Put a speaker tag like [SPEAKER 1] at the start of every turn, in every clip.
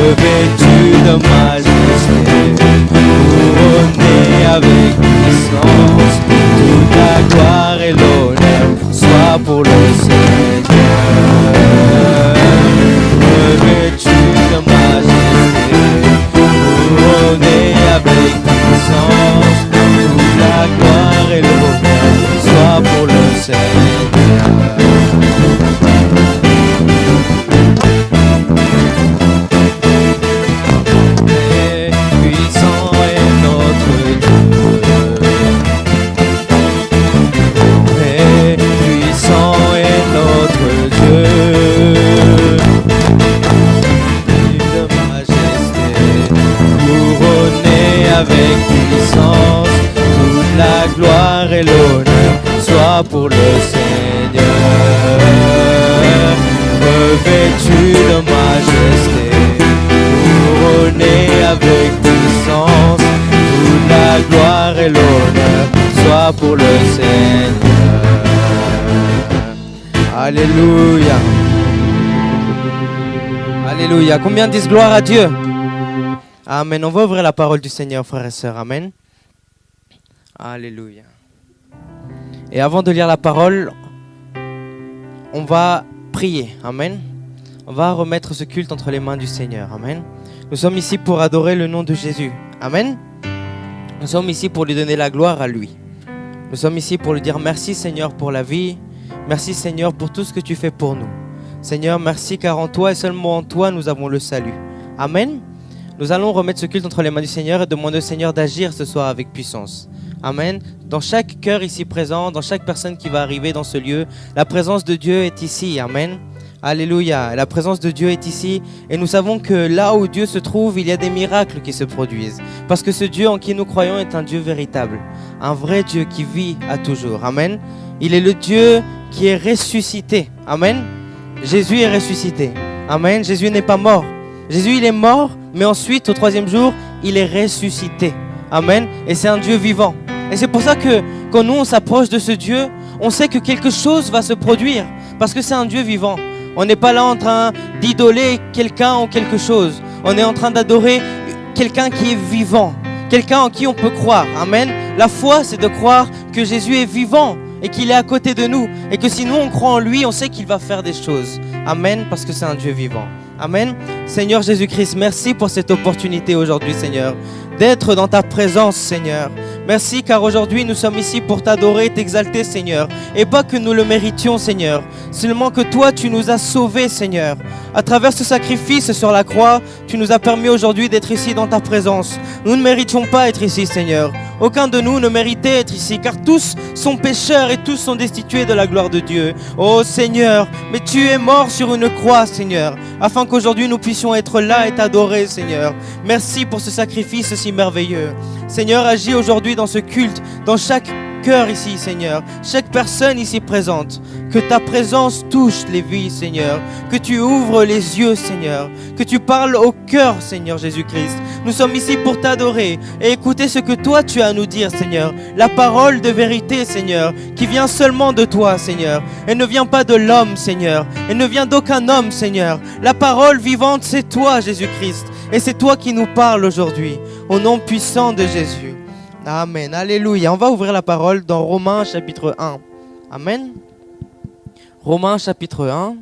[SPEAKER 1] revêtu de majesté, couronné avec puissance, toute la gloire et l'honneur soit pour le Seigneur. Revêtu de majesté, couronné avec puissance, toute la gloire et l'honneur soit pour le Seigneur. Avec puissance, toute la gloire et l'honneur soit pour le Seigneur. Revêtu de majesté, couronné avec puissance, toute la gloire et l'honneur soit pour le Seigneur. Alléluia. Alléluia. Combien disent gloire à Dieu? Amen. On va ouvrir la parole du Seigneur, frères et sœurs. Amen. Alléluia. Et avant de lire la parole, on va prier. Amen. On va remettre ce culte entre les mains du Seigneur. Amen. Nous sommes ici pour adorer le nom de Jésus. Amen. Nous sommes ici pour lui donner la gloire à lui. Nous sommes ici pour lui dire merci Seigneur pour la vie. Merci Seigneur pour tout ce que tu fais pour nous. Seigneur, merci car en toi et seulement en toi nous avons le salut. Amen. Nous allons remettre ce culte entre les mains du Seigneur et demander au Seigneur d'agir ce soir avec puissance. Amen. Dans chaque cœur ici présent, dans chaque personne qui va arriver dans ce lieu, la présence de Dieu est ici. Amen. Alléluia. La présence de Dieu est ici et nous savons que là où Dieu se trouve, il y a des miracles qui se produisent. Parce que ce Dieu en qui nous croyons est un Dieu véritable. Un vrai Dieu qui vit à toujours. Amen. Il est le Dieu qui est ressuscité. Amen. Jésus est ressuscité. Amen. Jésus n'est pas mort. Jésus, il est mort, mais ensuite, au troisième jour, il est ressuscité. Amen. Et c'est un Dieu vivant. Et c'est pour ça que quand nous, on s'approche de ce Dieu, on sait que quelque chose va se produire. Parce que c'est un Dieu vivant. On n'est pas là en train d'idoler quelqu'un ou quelque chose. On est en train d'adorer quelqu'un qui est vivant. Quelqu'un en qui on peut croire. Amen. La foi, c'est de croire que Jésus est vivant et qu'il est à côté de nous. Et que si nous, on croit en lui, on sait qu'il va faire des choses. Amen. Parce que c'est un Dieu vivant. Amen. Seigneur Jésus-Christ, merci pour cette opportunité aujourd'hui, Seigneur, d'être dans ta présence, Seigneur. Merci car aujourd'hui nous sommes ici pour t'adorer et t'exalter, Seigneur. Et pas que nous le méritions, Seigneur. Seulement que toi, tu nous as sauvés, Seigneur. À travers ce sacrifice sur la croix, tu nous as permis aujourd'hui d'être ici dans ta présence. Nous ne méritions pas être ici, Seigneur. Aucun de nous ne méritait être ici, car tous sont pécheurs et tous sont destitués de la gloire de Dieu. Oh Seigneur, mais tu es mort sur une croix, Seigneur, afin qu'aujourd'hui nous puissions être là et t'adorer, Seigneur. Merci pour ce sacrifice si merveilleux. Seigneur, agis aujourd'hui dans ce culte, dans chaque cœur ici, Seigneur, chaque personne ici présente, que ta présence touche les vies, Seigneur, que tu ouvres les yeux, Seigneur, que tu parles au cœur, Seigneur Jésus-Christ. Nous sommes ici pour t'adorer et écouter ce que toi tu as à nous dire, Seigneur, la parole de vérité, Seigneur, qui vient seulement de toi, Seigneur. Elle ne vient pas de l'homme, Seigneur, elle ne vient d'aucun homme, Seigneur. La parole vivante, c'est toi, Jésus-Christ, et c'est toi qui nous parles aujourd'hui, au nom puissant de Jésus. Amen. Alléluia. On va ouvrir la parole dans Romains chapitre 1. Amen. Romains chapitre 1.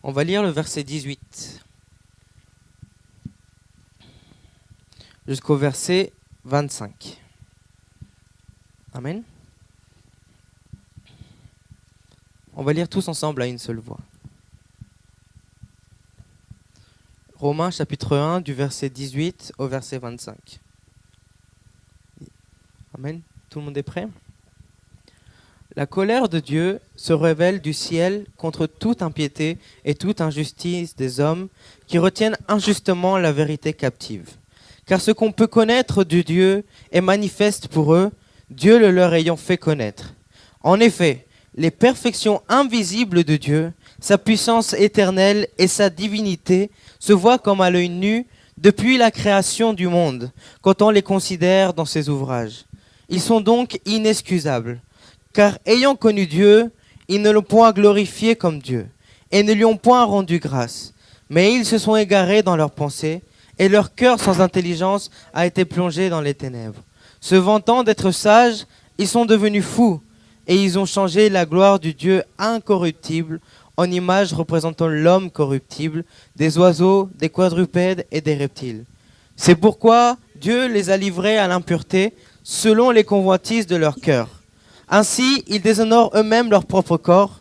[SPEAKER 1] On va lire le verset 18 jusqu'au verset 25. Amen. On va lire tous ensemble à une seule voix. Romains chapitre 1 du verset 18 au verset 25. Amen. Tout le monde est prêt? La colère de Dieu se révèle du ciel contre toute impiété et toute injustice des hommes qui retiennent injustement la vérité captive. Car ce qu'on peut connaître de Dieu est manifeste pour eux, Dieu le leur ayant fait connaître. En effet, les perfections invisibles de Dieu, sa puissance éternelle et sa divinité se voient comme à l'œil nu depuis la création du monde, quand on les considère dans ses ouvrages. Ils sont donc inexcusables, car ayant connu Dieu, ils ne l'ont point glorifié comme Dieu, et ne lui ont point rendu grâce. Mais ils se sont égarés dans leurs pensées, et leur cœur sans intelligence a été plongé dans les ténèbres. Se vantant d'être sages, ils sont devenus fous, et ils ont changé la gloire du Dieu incorruptible en image représentant l'homme corruptible, des oiseaux, des quadrupèdes et des reptiles. C'est pourquoi Dieu les a livrés à l'impureté selon les convoitises de leur cœur. Ainsi, ils déshonorent eux-mêmes leur propre corps,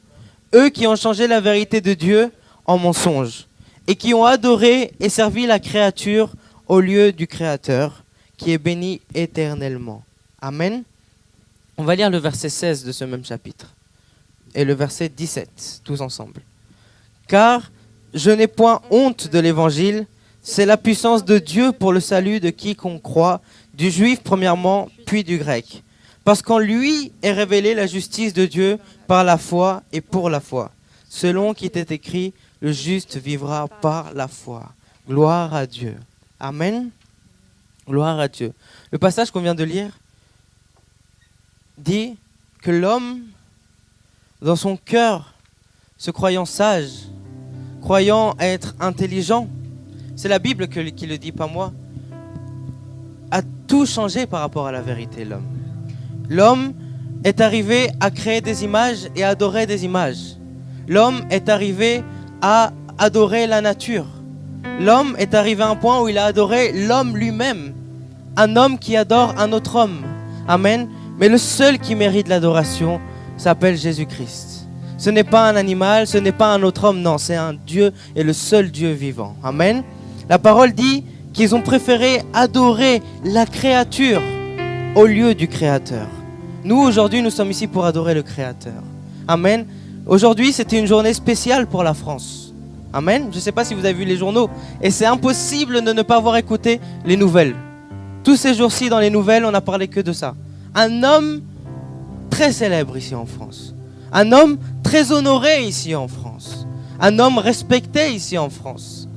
[SPEAKER 1] eux qui ont changé la vérité de Dieu en mensonge, et qui ont adoré et servi la créature au lieu du Créateur, qui est béni éternellement. Amen. On va lire le verset 16 de ce même chapitre et le verset 17, tous ensemble. Car je n'ai point honte de l'évangile, c'est la puissance de Dieu pour le salut de quiconque croit, du juif premièrement, puis du grec. Parce qu'en lui est révélée la justice de Dieu par la foi et pour la foi. Selon qu'il est écrit, le juste vivra par la foi. Gloire à Dieu. Amen. Gloire à Dieu. Le passage qu'on vient de lire dit que l'homme, dans son cœur, se croyant sage, croyant être intelligent, c'est la Bible qui le dit, pas moi, a tout changé par rapport à la vérité, l'homme. L'homme est arrivé à créer des images et à adorer des images. L'homme est arrivé à adorer la nature. L'homme est arrivé à un point où il a adoré l'homme lui-même. Un homme qui adore un autre homme. Amen. Mais le seul qui mérite l'adoration s'appelle Jésus-Christ. Ce n'est pas un animal, ce n'est pas un autre homme, non, c'est un Dieu et le seul Dieu vivant. Amen. La parole dit qu'ils ont préféré adorer la créature au lieu du Créateur. Nous, aujourd'hui, nous sommes ici pour adorer le Créateur. Amen. Aujourd'hui, c'était une journée spéciale pour la France. Amen. Je ne sais pas si vous avez vu les journaux. Et c'est impossible de ne pas avoir écouté les nouvelles. Tous ces jours-ci, dans les nouvelles, on n'a parlé que de ça. Un homme très célèbre ici en France. Un homme très honoré ici en France. Un homme respecté ici en France.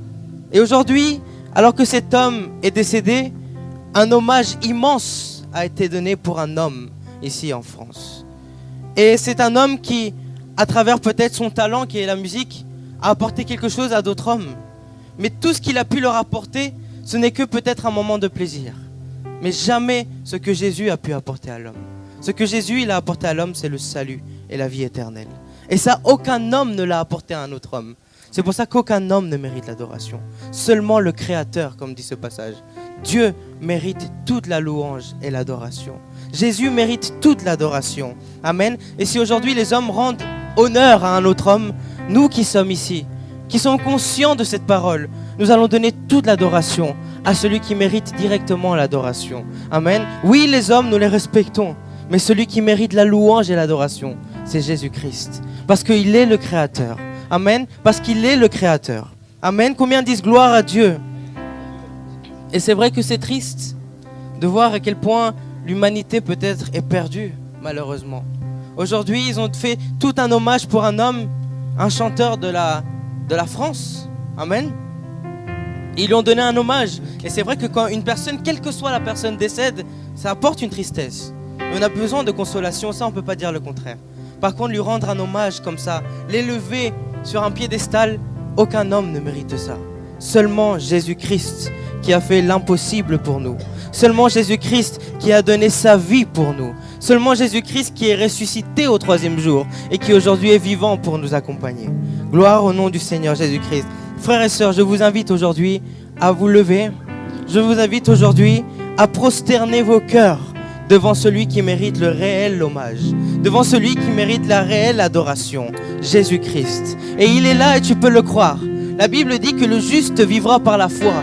[SPEAKER 1] Et aujourd'hui, alors que cet homme est décédé, un hommage immense a été donné pour un homme ici en France. Et c'est un homme qui, à travers peut-être son talent qui est la musique, a apporté quelque chose à d'autres hommes. Mais tout ce qu'il a pu leur apporter, ce n'est que peut-être un moment de plaisir. Mais jamais ce que Jésus a pu apporter à l'homme. Ce que Jésus il a apporté à l'homme, c'est le salut et la vie éternelle. Et ça, aucun homme ne l'a apporté à un autre homme. C'est pour ça qu'aucun homme ne mérite l'adoration. Seulement le Créateur, comme dit ce passage. Dieu mérite toute la louange et l'adoration. Jésus mérite toute l'adoration. Amen. Et si aujourd'hui les hommes rendent honneur à un autre homme, nous qui sommes ici, qui sommes conscients de cette parole, nous allons donner toute l'adoration à celui qui mérite directement l'adoration. Amen. Oui, les hommes, nous les respectons, mais celui qui mérite la louange et l'adoration, c'est Jésus-Christ. Parce qu'il est le Créateur. Amen. Parce qu'il est le Créateur. Amen. Combien disent gloire à Dieu? Et c'est vrai que c'est triste de voir à quel point l'humanité peut-être est perdue, malheureusement. Aujourd'hui, ils ont fait tout un hommage pour un homme, un chanteur de la France. Amen. Ils lui ont donné un hommage. Et c'est vrai que quand une personne, quelle que soit la personne, décède, ça apporte une tristesse. Et on a besoin de consolation, ça on ne peut pas dire le contraire. Par contre, lui rendre un hommage comme ça, l'élever sur un piédestal, aucun homme ne mérite ça. Seulement Jésus-Christ qui a fait l'impossible pour nous. Seulement Jésus-Christ qui a donné sa vie pour nous. Seulement Jésus-Christ qui est ressuscité au 3e jour et qui aujourd'hui est vivant pour nous accompagner. Gloire au nom du Seigneur Jésus-Christ. Frères et sœurs, je vous invite aujourd'hui à vous lever. Je vous invite aujourd'hui à prosterner vos cœurs devant celui qui mérite le réel hommage, devant celui qui mérite la réelle adoration, Jésus-Christ. Et il est là et tu peux le croire. La Bible dit que le juste vivra par la foi.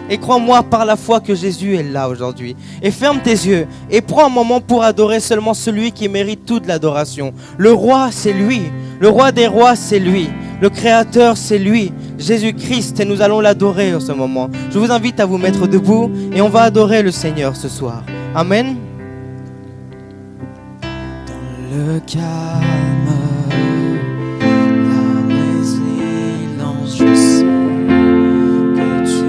[SPEAKER 1] Et crois-moi par la foi que Jésus est là aujourd'hui. Et ferme tes yeux et prends un moment pour adorer seulement celui qui mérite toute l'adoration. Le roi, c'est lui. Le roi des rois, c'est lui. Le Créateur, c'est lui. Jésus-Christ, et nous allons l'adorer en ce moment. Je vous invite à vous mettre debout et on va adorer le Seigneur ce soir. Amen.
[SPEAKER 2] Dans le calme, la résilience, je sais que tu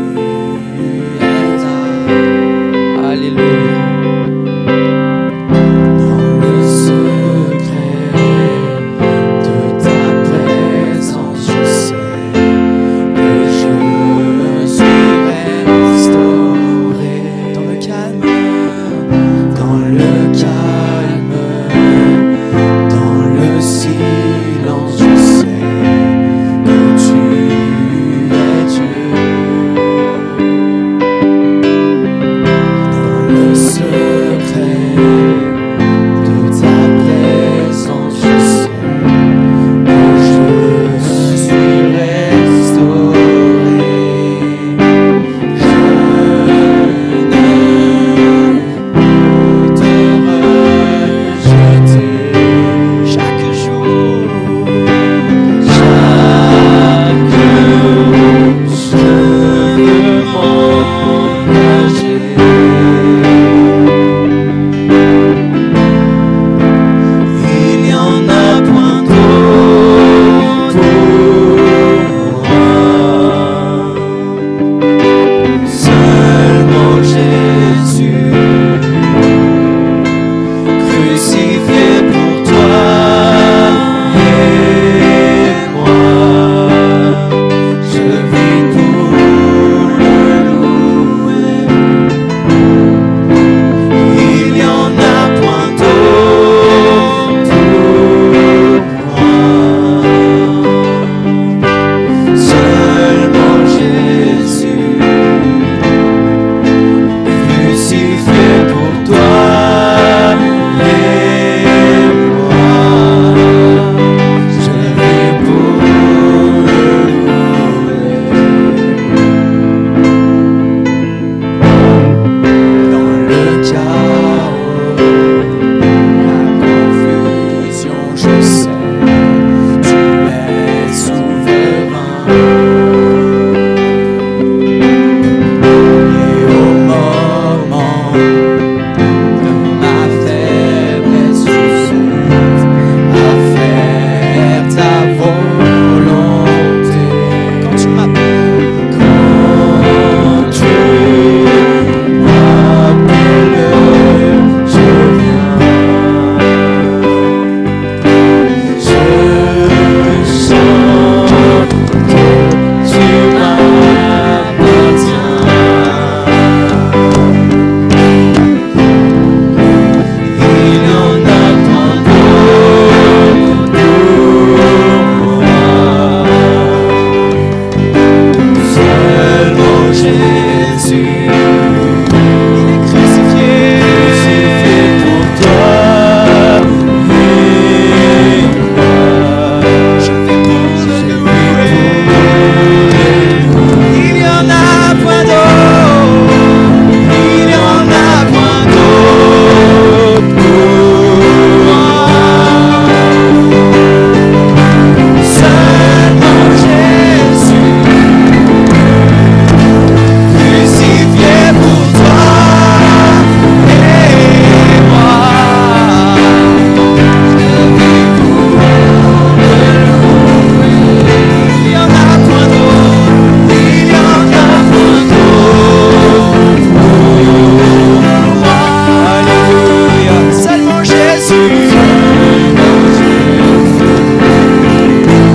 [SPEAKER 1] Alléluia.
[SPEAKER 2] Seulement Jésus.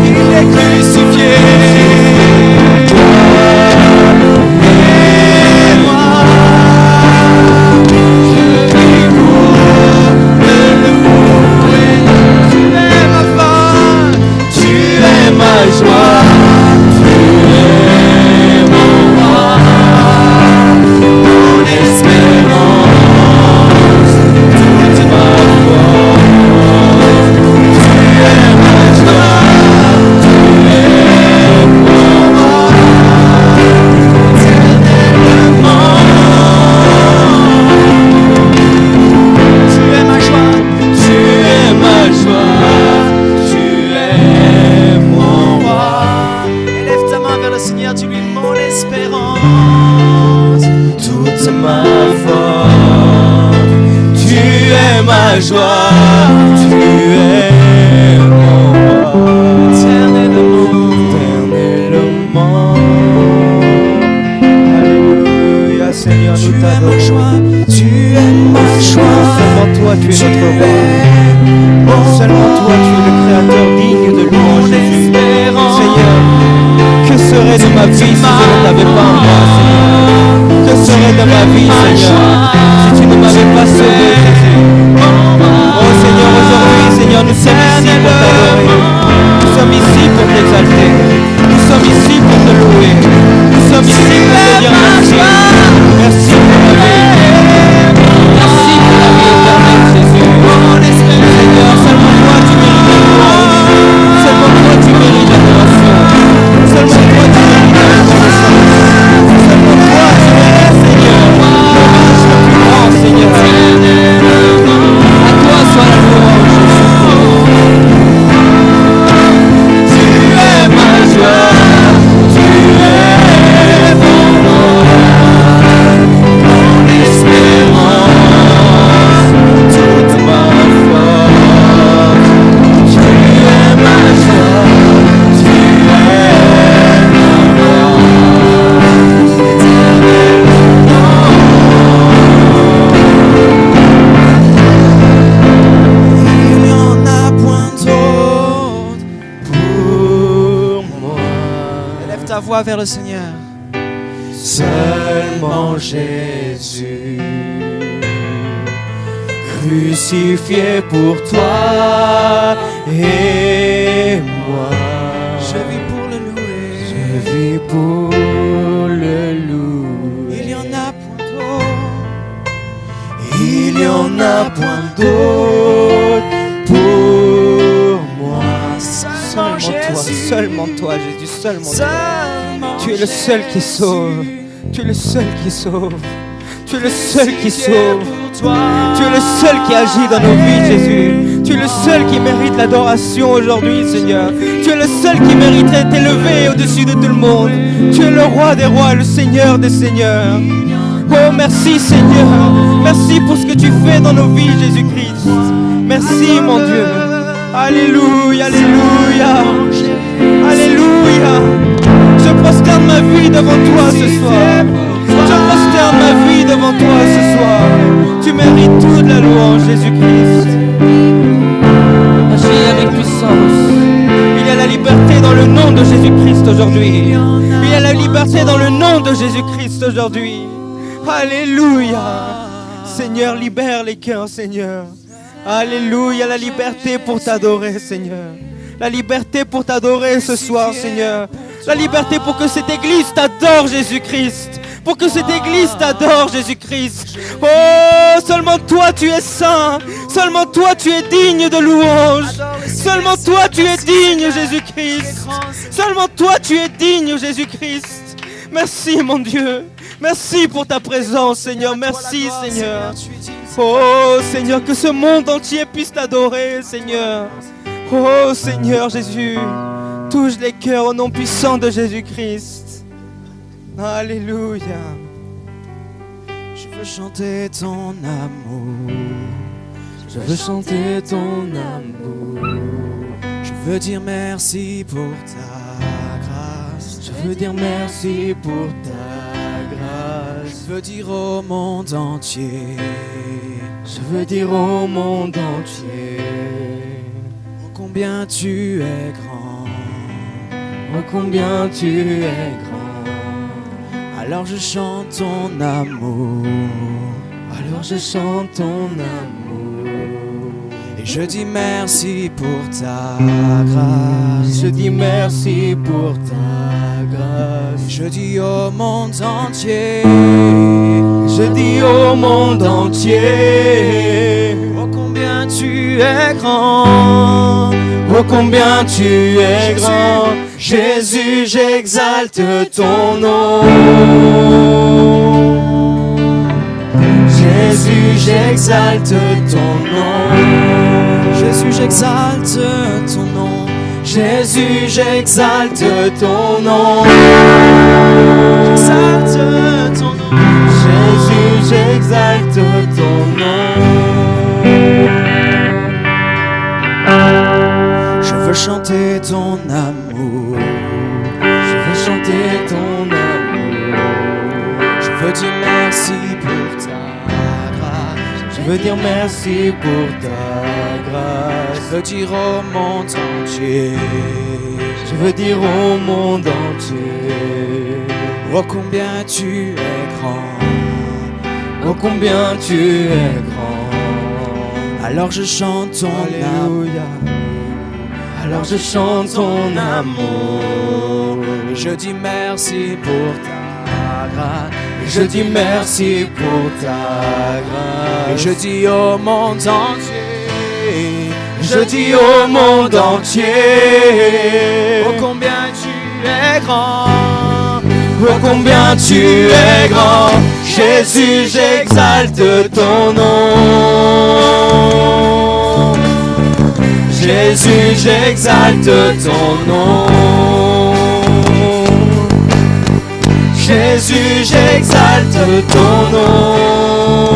[SPEAKER 2] Il est crucifié. Et moi, je vis pour le louer. Tu es ma force, tu es ma joie. Vers le Seigneur.
[SPEAKER 1] Seulement Jésus, crucifié pour toi et moi.
[SPEAKER 2] Je vis pour le louer.
[SPEAKER 1] Je vis pour le louer.
[SPEAKER 2] Il y en a point d'autre.
[SPEAKER 1] Il y en a point d'autre pour moi. Seulement toi, Jésus, seulement toi. Tu es le seul qui sauve. Tu es le seul qui sauve. Tu es le seul qui sauve. Tu es le seul qui agit dans nos vies, Jésus. Tu es le seul qui mérite l'adoration aujourd'hui, Seigneur. Tu es le seul qui mériterait d'être élevé au-dessus de tout le monde. Tu es le roi des rois, le Seigneur des seigneurs. Oh, merci, Seigneur. Merci pour ce que tu fais dans nos vies, Jésus-Christ. Merci, mon Dieu. Alléluia, alléluia. Alléluia. Je prosterne ma vie devant toi ce soir. Je prosterne ma vie devant toi ce soir. Tu mérites toute la louange, Jésus-Christ. Agis avec puissance. Il y a la liberté dans le nom de Jésus-Christ aujourd'hui. Il y a la liberté dans le nom de Jésus-Christ aujourd'hui. Alléluia. Seigneur, libère les cœurs, Seigneur. Alléluia, la liberté pour t'adorer, Seigneur. La liberté pour t'adorer ce soir, Seigneur. La liberté pour que cette église t'adore, Jésus-Christ. Pour que cette église t'adore, Jésus-Christ. Oh, seulement toi tu es saint. Seulement toi tu es digne de louange. Seulement toi tu es digne, Jésus-Christ. Seulement toi tu es digne, Jésus-Christ. Merci, mon Dieu. Merci pour ta présence, Seigneur. Merci, Seigneur. Oh, Seigneur, que ce monde entier puisse t'adorer, Seigneur. Oh, Seigneur Jésus. Touche les cœurs au nom puissant de Jésus-Christ. Alléluia.
[SPEAKER 2] Je veux chanter ton amour.
[SPEAKER 1] Je veux chanter ton amour.
[SPEAKER 2] Je veux dire merci pour ta grâce.
[SPEAKER 1] Je veux dire merci pour ta grâce.
[SPEAKER 2] Je veux dire au monde entier.
[SPEAKER 1] Je veux dire au monde entier.
[SPEAKER 2] Oh, combien tu es grand.
[SPEAKER 1] Oh, combien tu es grand.
[SPEAKER 2] Alors je chante ton amour.
[SPEAKER 1] Alors je chante ton amour.
[SPEAKER 2] Et je dis merci pour ta grâce.
[SPEAKER 1] Je dis merci pour ta grâce.
[SPEAKER 2] Je dis au monde entier.
[SPEAKER 1] Je dis au monde entier.
[SPEAKER 2] Oh, combien tu es grand.
[SPEAKER 1] Oh, combien tu es grand. Jésus, j'exalte ton nom. Jésus, j'exalte ton nom.
[SPEAKER 2] Jésus, j'exalte ton nom.
[SPEAKER 1] Jésus, j'exalte ton nom.
[SPEAKER 2] J'exalte ton nom.
[SPEAKER 1] Jésus, j'exalte ton nom.
[SPEAKER 2] Je veux chanter ton amour.
[SPEAKER 1] Je veux chanter ton amour.
[SPEAKER 2] Je veux dire merci pour ta grâce.
[SPEAKER 1] Je veux dire merci pour ta grâce.
[SPEAKER 2] Je veux dire au monde entier.
[SPEAKER 1] Je veux dire au monde entier.
[SPEAKER 2] Oh, combien tu es grand.
[SPEAKER 1] Oh, combien tu es grand.
[SPEAKER 2] Alors je chante ton amour.
[SPEAKER 1] Alléluia. Alors je chante ton amour.
[SPEAKER 2] Et je dis merci pour ta grâce.
[SPEAKER 1] Je dis merci pour ta grâce.
[SPEAKER 2] Et je dis au monde entier.
[SPEAKER 1] Je dis au monde entier.
[SPEAKER 2] Oh, combien tu es grand.
[SPEAKER 1] Oh, combien tu es grand. Jésus, j'exalte ton nom. Jésus, j'exalte ton nom. Jésus, j'exalte ton nom.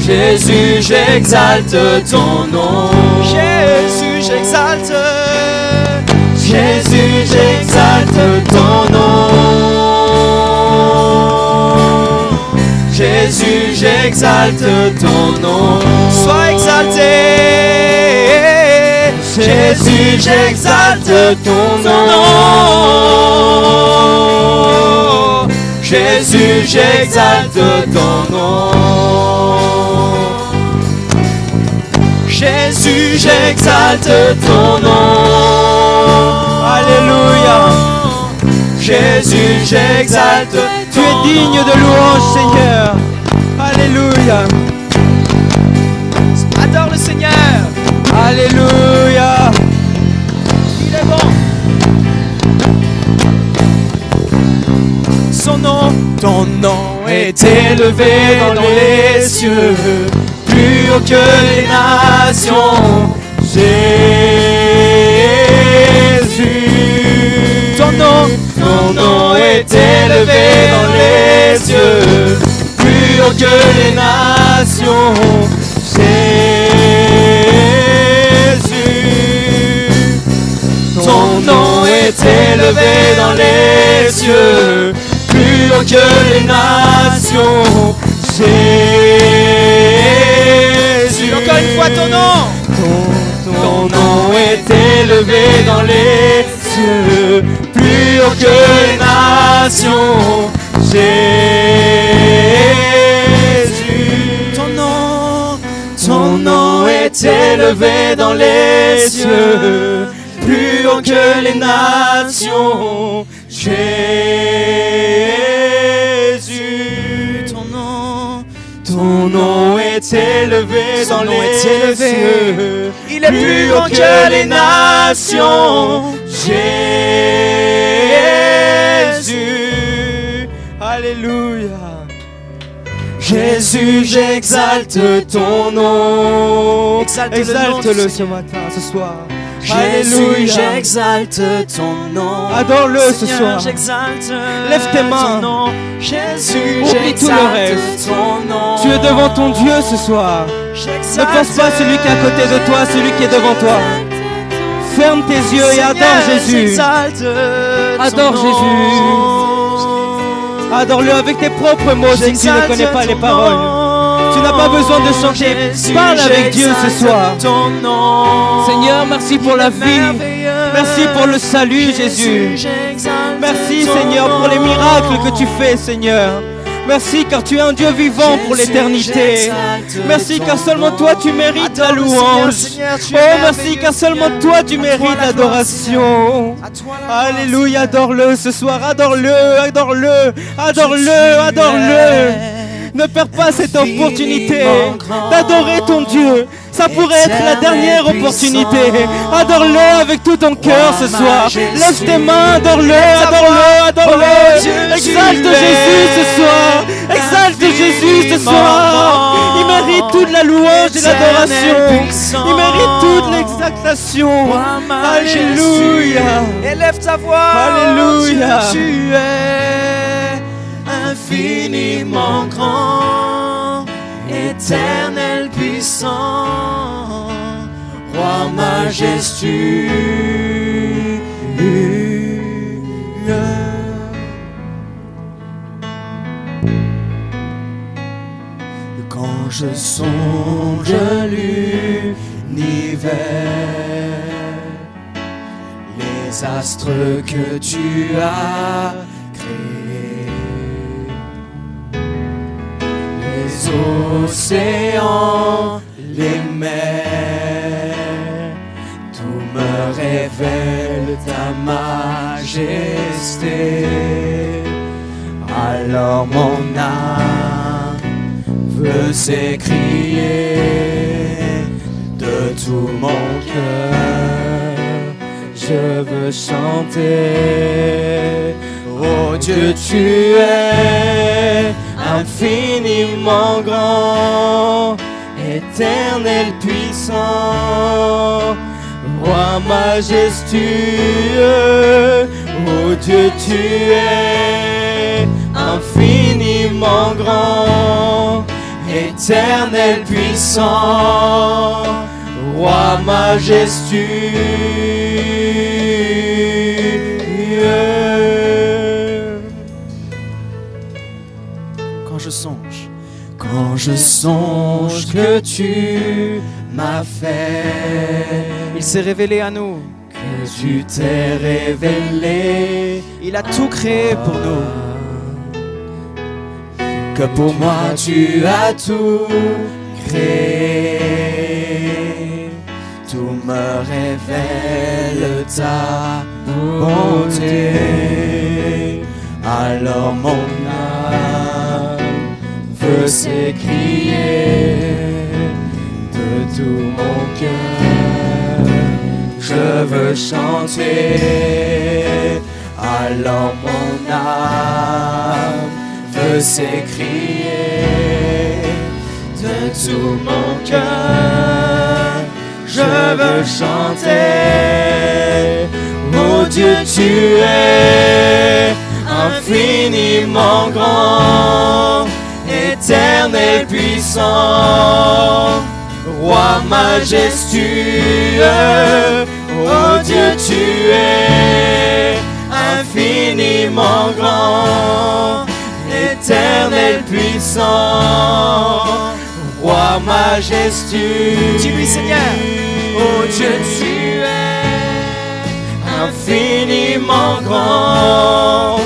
[SPEAKER 1] Jésus, j'exalte ton nom.
[SPEAKER 2] Jésus, j'exalte.
[SPEAKER 1] Jésus, j'exalte ton nom. Jésus, j'exalte ton nom.
[SPEAKER 2] Sois exalté.
[SPEAKER 1] Jésus, j'exalte ton nom. Jésus, j'exalte ton nom. Jésus, j'exalte ton nom. Alléluia. Jésus, j'exalte. Tu es digne de louange, Seigneur. Alléluia.
[SPEAKER 2] Adore le Seigneur.
[SPEAKER 1] Alléluia.
[SPEAKER 2] Il est bon. Son nom,
[SPEAKER 1] Ton nom est élevé dans les cieux, plus haut que les nations. Jésus. Ton nom est élevé dans les cieux, plus haut que les nations. Jésus. Ton nom est élevé dans les cieux, plus haut que les nations. Jésus.
[SPEAKER 2] encore une fois ton nom.
[SPEAKER 1] Ton nom est élevé dans les cieux, plus haut que les nations. Jésus. Ton nom est élevé dans les cieux, plus haut que les nations. Jésus. Ton nom est élevé dans les cieux.
[SPEAKER 2] Il est plus grand que les nations.
[SPEAKER 1] Jésus. Alléluia. Jésus, j'exalte ton nom. Exalte-le ce matin, ce soir.
[SPEAKER 2] Jésus, j'exalte ton nom.
[SPEAKER 1] Adore-le ce
[SPEAKER 2] Seigneur,
[SPEAKER 1] soir.
[SPEAKER 2] J'exalte
[SPEAKER 1] Lève tes mains.
[SPEAKER 2] ton nom. Jésus,
[SPEAKER 1] Oublie tout le
[SPEAKER 2] j'exalte
[SPEAKER 1] reste.
[SPEAKER 2] ton nom.
[SPEAKER 1] Tu es devant ton Dieu ce soir. Ne pense pas à celui qui est à côté de toi, celui qui est devant toi. Ferme tes yeux et adore Jésus. Adore Jésus. Adore-le avec tes propres mots si tu ne connais pas les paroles. Tu n'as pas besoin de chanter. Parle avec Dieu ce soir. Seigneur, merci pour la vie. Merci pour le salut, Jésus. Merci, Seigneur, pour les miracles que tu fais, Seigneur. Merci car tu es un Dieu vivant pour l'éternité. Merci car seulement toi tu mérites la louange. Oh merci car seulement toi tu mérites l'adoration. Alléluia, adore-le ce soir, adore-le, adore-le, adore-le, adore-le. Ne perds pas cette opportunité d'adorer ton Dieu. Ça pourrait être la dernière opportunité. Adore-le avec tout ton cœur ce soir. Lève tes mains, adore-le, adore-le, adore-le. Exalte Jésus ce soir. Exalte Jésus ce soir. Il mérite toute la louange et l'adoration. Il mérite toute l'exaltation. Alléluia.
[SPEAKER 2] Élève ta voix.
[SPEAKER 1] Alléluia.
[SPEAKER 2] Tu es infiniment grand, éternel puissant, roi majestueux. Quand je songe l'univers, les astres que tu as créés, les océans, les mers, tout me révèle ta majesté. Alors mon âme veut s'écrier de tout mon cœur. Je veux chanter, oh Dieu, tu es infiniment grand, éternel puissant, roi majestueux. Oh Dieu, tu es infiniment grand, éternel puissant, roi majestueux. Quand je songe que tu m'as fait, il s'est révélé à nous, que tu t'es révélé, il a tout créé pour nous, que pour moi tu as tout créé, tout me révèle ta bonté. Alors mon âme veut s'écrier de tout mon cœur. Je veux chanter, alors mon âme veut s'écrier de tout mon cœur. Je veux chanter, oh Dieu, tu es infiniment grand, éternel puissant, roi majestueux. Oh Dieu, tu es infiniment grand, éternel puissant, roi majestueux. Dis-lui Seigneur, oh Dieu, tu es infiniment grand,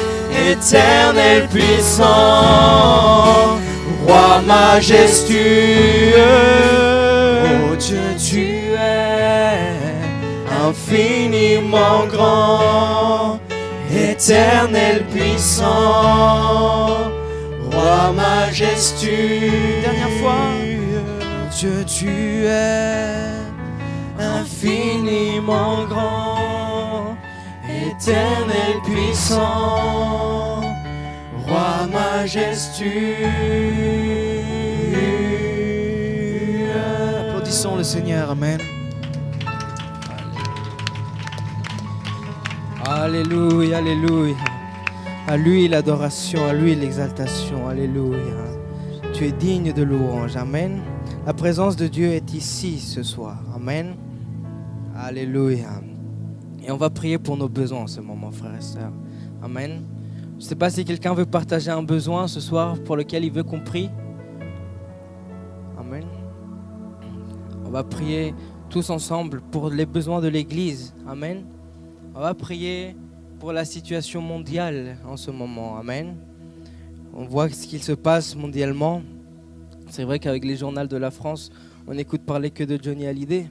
[SPEAKER 2] éternel puissant, roi majestueux. Oh Dieu, tu es infiniment grand, éternel puissant, roi majestueux. Dernière fois. Dieu, tu es infiniment grand, éternel puissant, roi majestueux. Applaudissons le Seigneur, amen.
[SPEAKER 1] Alléluia, alléluia. À lui l'adoration, à lui l'exaltation. Alléluia. Tu es digne de louange. Amen. La présence de Dieu est ici ce soir. Amen. Alléluia. Et on va prier pour nos besoins en ce moment, frères et sœurs. Amen. Je ne sais pas si quelqu'un veut partager un besoin ce soir pour lequel il veut qu'on prie. Amen. On va prier tous ensemble pour les besoins de l'Église. Amen. On va prier pour la situation mondiale en ce moment. Amen. On voit ce qu'il se passe mondialement. C'est vrai qu'avec les journaux de la France, on n'écoute parler que de Johnny Hallyday.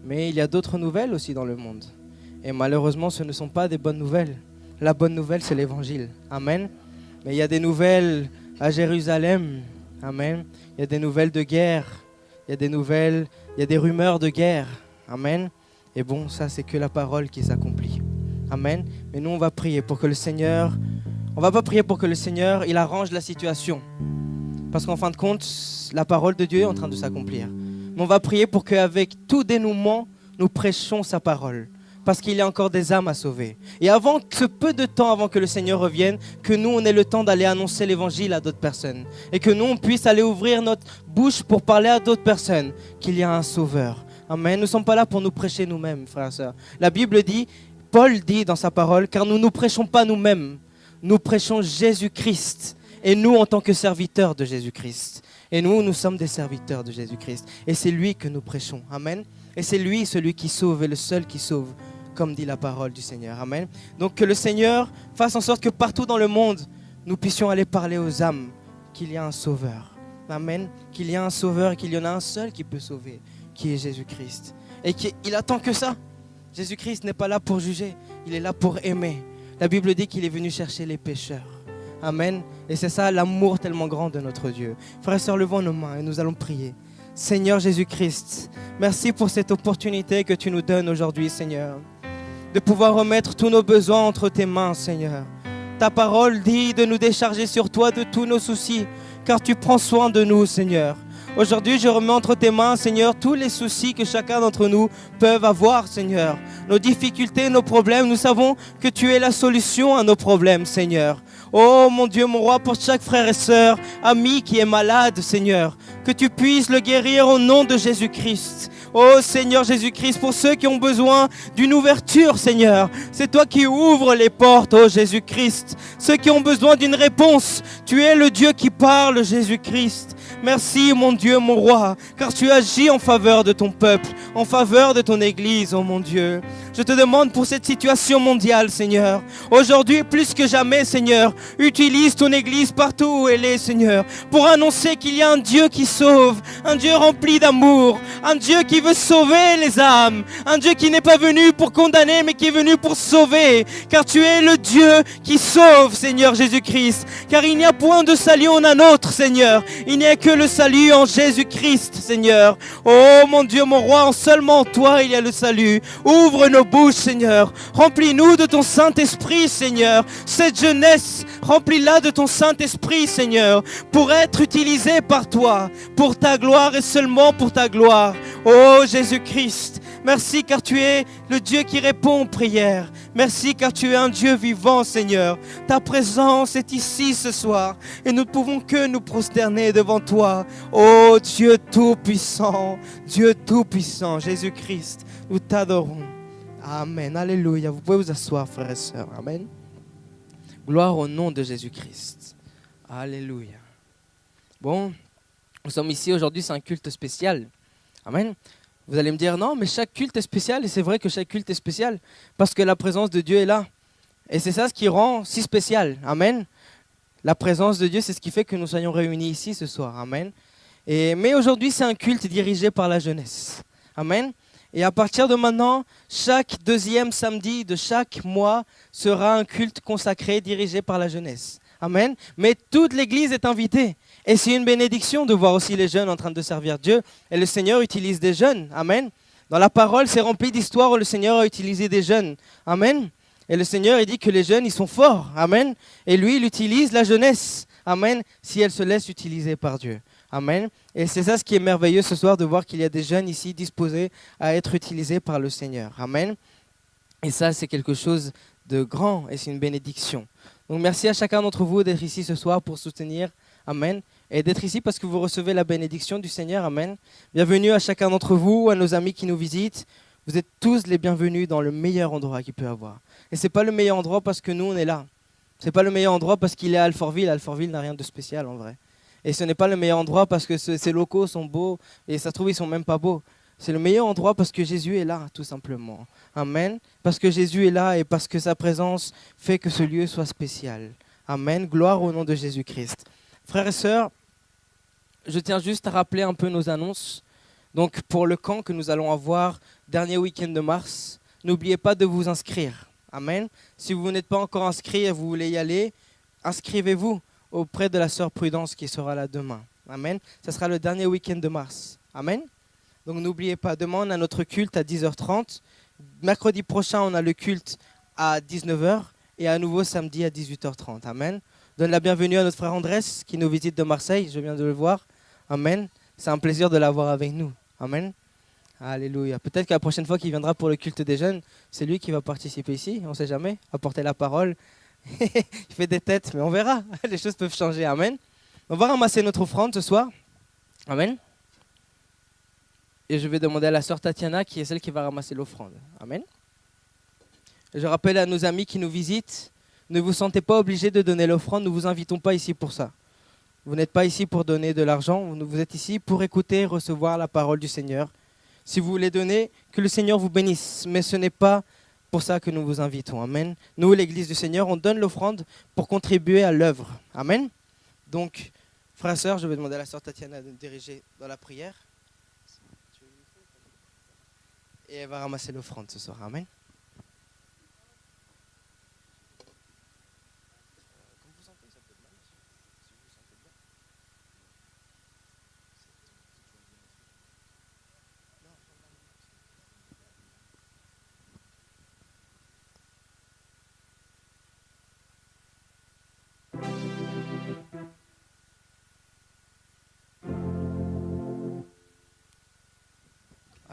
[SPEAKER 1] Mais il y a d'autres nouvelles aussi dans le monde. Et malheureusement, ce ne sont pas des bonnes nouvelles. La bonne nouvelle, c'est l'évangile. Amen. Mais il y a des nouvelles à Jérusalem. Amen. Il y a des nouvelles de guerre. Il y a des nouvelles, il y a des rumeurs de guerre. Amen. Et bon, ça, c'est que la parole qui s'accomplit. Amen. Mais nous, on va prier pour que le Seigneur... On ne va pas prier pour que le Seigneur, il arrange la situation. Parce qu'en fin de compte, la parole de Dieu est en train de s'accomplir. Mais on va prier pour qu'avec tout dénouement, nous prêchons sa parole. Parce qu'il y a encore des âmes à sauver. Et avant ce peu de temps avant que le Seigneur revienne, que nous, on ait le temps d'aller annoncer l'évangile à d'autres personnes. Et que nous, on puisse aller ouvrir notre bouche pour parler à d'autres personnes qu'il y a un sauveur. Amen. Nous ne sommes pas là pour nous prêcher nous-mêmes, frères et sœurs. La Bible dit, Paul dit dans sa parole, car nous ne nous prêchons pas nous-mêmes. Nous prêchons Jésus-Christ. Et nous, en tant que serviteurs de Jésus-Christ. Et nous, nous sommes des serviteurs de Jésus-Christ. Et c'est lui que nous prêchons. Amen. Et c'est lui, celui qui sauve et le seul qui sauve, comme dit la parole du Seigneur. Amen. Donc que le Seigneur fasse en sorte que partout dans le monde, nous puissions aller parler aux âmes qu'il y a un sauveur. Amen. Qu'il y a un sauveur et qu'il y en a un seul qui peut sauver, qui est Jésus-Christ. Et qu'il attend que ça. Jésus-Christ n'est pas là pour juger, il est là pour aimer. La Bible dit qu'il est venu chercher les pécheurs. Amen. Et c'est ça l'amour tellement grand de notre Dieu. Frères et sœurs, levons nos mains et nous allons prier. Seigneur Jésus-Christ, merci pour cette opportunité que tu nous donnes aujourd'hui, Seigneur, de pouvoir remettre tous nos besoins entre tes mains, Seigneur. Ta parole dit de nous décharger sur toi de tous nos soucis, car tu prends soin de nous, Seigneur. Aujourd'hui, je remets entre tes mains, Seigneur, tous les soucis que chacun d'entre nous peut avoir, Seigneur. Nos difficultés, nos problèmes, nous savons que tu es la solution à nos problèmes, Seigneur. Oh mon Dieu, mon roi, pour chaque frère et sœur, ami qui est malade, Seigneur, que tu puisses le guérir au nom de Jésus-Christ. Oh Seigneur Jésus-Christ, pour ceux qui ont besoin d'une ouverture, Seigneur, c'est toi qui ouvres les portes, oh Jésus-Christ. Ceux qui ont besoin d'une réponse, tu es le Dieu qui parle, Jésus-Christ. Merci mon Dieu, mon roi, car tu agis en faveur de ton peuple, en faveur de ton Église, oh mon Dieu. Je te demande pour cette situation mondiale, Seigneur. Aujourd'hui, plus que jamais, Seigneur, utilise ton Église partout où elle est, Seigneur, pour annoncer qu'il y a un Dieu qui sauve, un Dieu rempli d'amour, un Dieu qui veut sauver les âmes, un Dieu qui n'est pas venu pour condamner, mais qui est venu pour sauver, car tu es le Dieu qui sauve, Seigneur Jésus-Christ, car il n'y a point de salut en un autre, Seigneur. Il n'y a que le salut en Jésus-Christ, Seigneur. Oh mon Dieu, mon roi, en seulement toi il y a le salut. Ouvre nos bouches, Seigneur. Remplis-nous de ton Saint-Esprit, Seigneur. Cette jeunesse, remplis-la de ton Saint-Esprit, Seigneur, pour être utilisée par toi, pour ta gloire et seulement pour ta gloire. Oh Jésus-Christ, merci car tu es le Dieu qui répond aux prières. Merci car tu es un Dieu vivant, Seigneur. Ta présence est ici ce soir et nous ne pouvons que nous prosterner devant toi. Oh Dieu Tout-Puissant, Dieu Tout-Puissant, Jésus-Christ, nous t'adorons. Amen, alléluia. Vous pouvez vous asseoir, frères et sœurs. Amen. Gloire au nom de Jésus-Christ. Alléluia. Bon, nous sommes ici aujourd'hui, c'est un culte spécial. Amen. Vous allez me dire, non, mais chaque culte est spécial. Et c'est vrai que chaque culte est spécial parce que la présence de Dieu est là. Et c'est ça ce qui rend si spécial. Amen. La présence de Dieu, c'est ce qui fait que nous soyons réunis ici ce soir. Amen. Mais aujourd'hui, c'est un culte dirigé par la jeunesse. Amen. Et à partir de maintenant, chaque deuxième samedi de chaque mois sera un culte consacré dirigé par la jeunesse. Amen. Mais toute l'Église est invitée. Et c'est une bénédiction de voir aussi les jeunes en train de servir Dieu. Et le Seigneur utilise des jeunes. Amen. Dans la parole, c'est rempli d'histoires où le Seigneur a utilisé des jeunes. Amen. Et le Seigneur, il dit que les jeunes, ils sont forts. Amen. Et lui, il utilise la jeunesse. Amen. Si elle se laisse utiliser par Dieu. Amen. Et c'est ça ce qui est merveilleux ce soir, de voir qu'il y a des jeunes ici disposés à être utilisés par le Seigneur. Amen. Et ça, c'est quelque chose de grand et c'est une bénédiction. Donc merci à chacun d'entre vous d'être ici ce soir pour soutenir. Amen. Et d'être ici parce que vous recevez la bénédiction du Seigneur. Amen. Bienvenue à chacun d'entre vous, à nos amis qui nous visitent. Vous êtes tous les bienvenus dans le meilleur endroit qu'il peut avoir. Et ce n'est pas le meilleur endroit parce que nous, on est là. C'est pas le meilleur endroit parce qu'il est à Alfortville. Alfortville n'a rien de spécial en vrai. Et ce n'est pas le meilleur endroit parce que ces locaux sont beaux et ça se trouve ils sont même pas beaux. C'est le meilleur endroit parce que Jésus est là, tout simplement. Amen. Parce que Jésus est là et parce que sa présence fait que ce lieu soit spécial. Amen. Gloire au nom de Jésus-Christ. Frères et sœurs, je tiens juste à rappeler un peu nos annonces. Donc pour le camp que nous allons avoir dernier week-end de mars, n'oubliez pas de vous inscrire. Amen. Si vous n'êtes pas encore inscrit et vous voulez y aller, inscrivez-vous auprès de la sœur Prudence qui sera là demain. Amen. Ce sera le dernier week-end de mars. Amen. Donc n'oubliez pas, demain on a notre culte à 10h30. Mercredi prochain on a le culte à 19h et à nouveau samedi à 18h30. Amen. Donne la bienvenue à notre frère Andrés qui nous visite de Marseille, je viens de le voir. Amen. C'est un plaisir de l'avoir avec nous. Amen. Alléluia. Peut-être que la prochaine fois qu'il viendra pour le culte des jeunes, c'est lui qui va participer ici, on ne sait jamais, apporter la parole. Il fait des têtes, mais on verra. Les choses peuvent changer. Amen. On va ramasser notre offrande ce soir. Amen. Et je vais demander à la sœur Tatiana, qui est celle qui va ramasser l'offrande. Amen. Et je rappelle à nos amis qui nous visitent, ne vous sentez pas obligés de donner l'offrande, nous ne vous invitons pas ici pour ça. Vous n'êtes pas ici pour donner de l'argent, vous êtes ici pour écouter et recevoir la parole du Seigneur. Si vous voulez donner, que le Seigneur vous bénisse, mais ce n'est pas pour ça que nous vous invitons. Amen. Nous, l'Église du Seigneur, on donne l'offrande pour contribuer à l'œuvre. Amen. Donc, frères et sœurs, je vais demander à la sœur Tatiana de me diriger dans la prière. Et elle va ramasser l'offrande ce soir. Amen.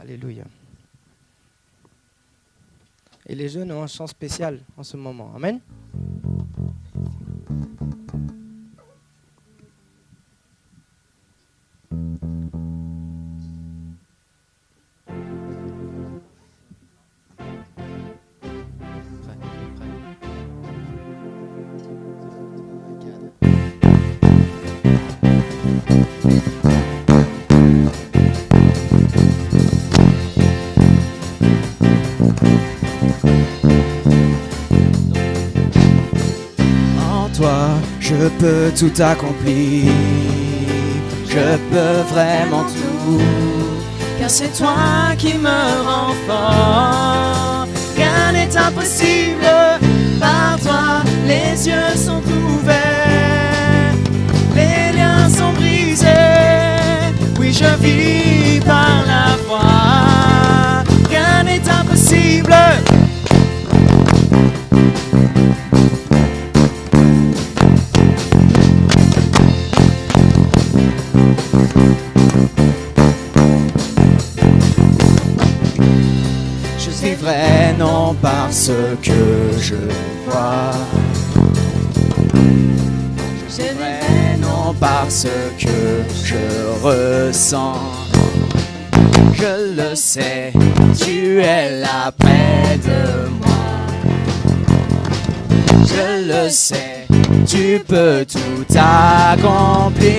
[SPEAKER 1] Alléluia. Et les jeunes ont un chant spécial en ce moment. Amen.
[SPEAKER 2] Je peux tout accomplir, je peux vraiment tout, car c'est toi qui me rends fort. Rien n'est impossible, par toi les yeux sont ouverts, les liens sont brisés, oui je vis par la foi. Rien n'est impossible. Vivrai non parce que je vois, je vivrai non parce que je ressens. Je le sais, tu es là près de moi. Je le sais, tu peux tout accomplir.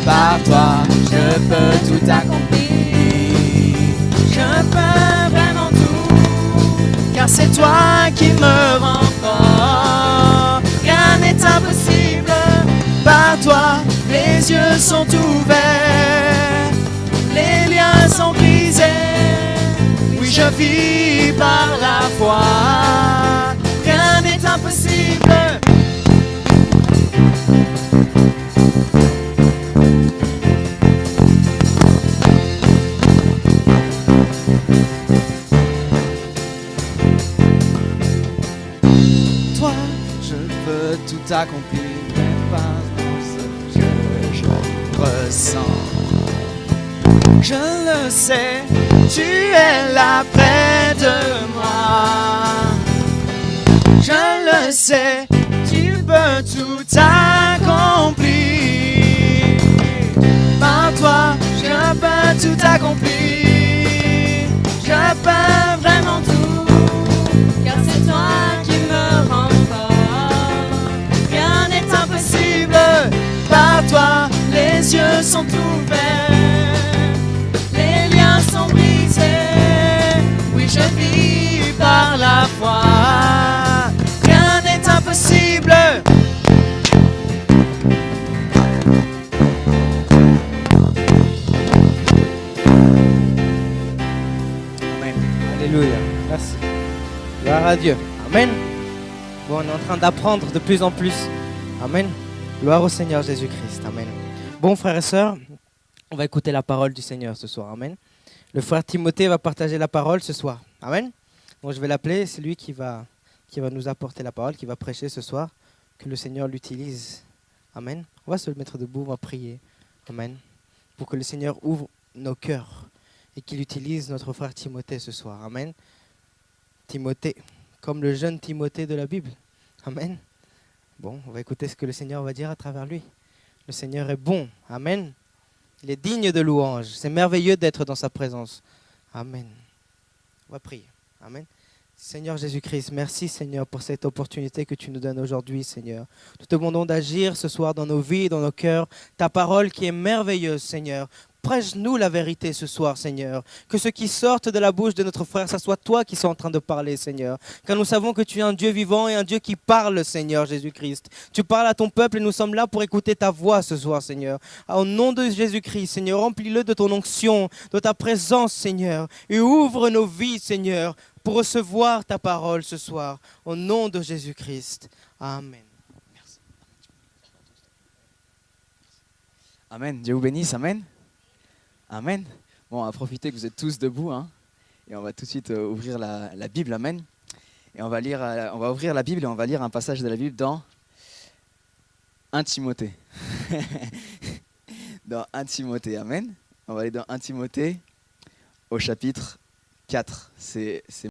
[SPEAKER 2] Par toi, je peux tout accomplir. Je peux vraiment tout, car c'est toi qui me rends fort. Rien n'est impossible, par toi les yeux sont ouverts, les liens sont brisés, oui je vis par la foi. Rien n'est impossible. Tout accompli, même pas ce que je ressens. Je le sais, tu es là près de moi. Je le sais, tu peux tout accomplir. Par toi, je peux tout accomplir. Je peux vraiment tout, car c'est toi qui me rends. sont ouverts, les liens sont brisés. Oui, je vis par la foi. Rien n'est impossible.
[SPEAKER 1] Amen. Alléluia. Merci. Gloire à Dieu. Amen. Bon, on est en train d'apprendre de plus en plus. Amen. Gloire au Seigneur Jésus-Christ. Amen. Bon, frères et sœurs, on va écouter la parole du Seigneur ce soir. Amen. Le frère Timothée va partager la parole ce soir. Amen. Donc, je vais l'appeler. C'est lui qui va nous apporter la parole, qui va prêcher ce soir. Que le Seigneur l'utilise. Amen. On va se mettre debout, on va prier. Amen. Pour que le Seigneur ouvre nos cœurs et qu'il utilise notre frère Timothée ce soir. Amen. Timothée, comme le jeune Timothée de la Bible. Amen. Bon, on va écouter ce que le Seigneur va dire à travers lui. Le Seigneur est bon. Amen. Il est digne de louange. C'est merveilleux d'être dans sa présence. Amen. On va prier. Amen. Seigneur Jésus-Christ, merci Seigneur pour cette opportunité que tu nous donnes aujourd'hui, Seigneur. Nous te demandons d'agir ce soir dans nos vies, dans nos cœurs. Ta parole qui est merveilleuse, Seigneur. Prêche-nous la vérité ce soir, Seigneur. Que ce qui sorte de la bouche de notre frère, ça soit toi qui sois en train de parler, Seigneur. Car nous savons que tu es un Dieu vivant et un Dieu qui parle, Seigneur Jésus-Christ. Tu parles à ton peuple et nous sommes là pour écouter ta voix ce soir, Seigneur. Au nom de Jésus-Christ, Seigneur, remplis-le de ton onction, de ta présence, Seigneur. Et ouvre nos vies, Seigneur, pour recevoir ta parole ce soir. Au nom de Jésus-Christ. Amen.
[SPEAKER 2] Merci. Amen. Dieu vous bénisse. Amen. Amen. Bon, on va profiter que vous êtes tous debout, hein, et on va tout de suite ouvrir la Bible. Amen. Et on va ouvrir la Bible et on va lire un passage de la Bible dans 1 Timothée. Dans 1 Timothée. Amen. On va aller dans 1 Timothée au chapitre 4. C'est